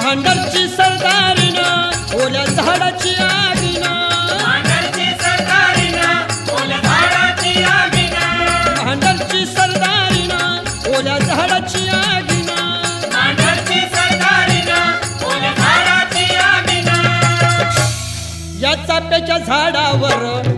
भांडरची सरदारीन ओल्या झाडाची आगीन भांडरची सरदारीन ओल्या झाडाची आगीन भांडरची सरदारीन ओल्या झाडाची आगीन भांडरची सरदारीन ओल्या झाडाची आगीन या चाफ्याच्या झाडावर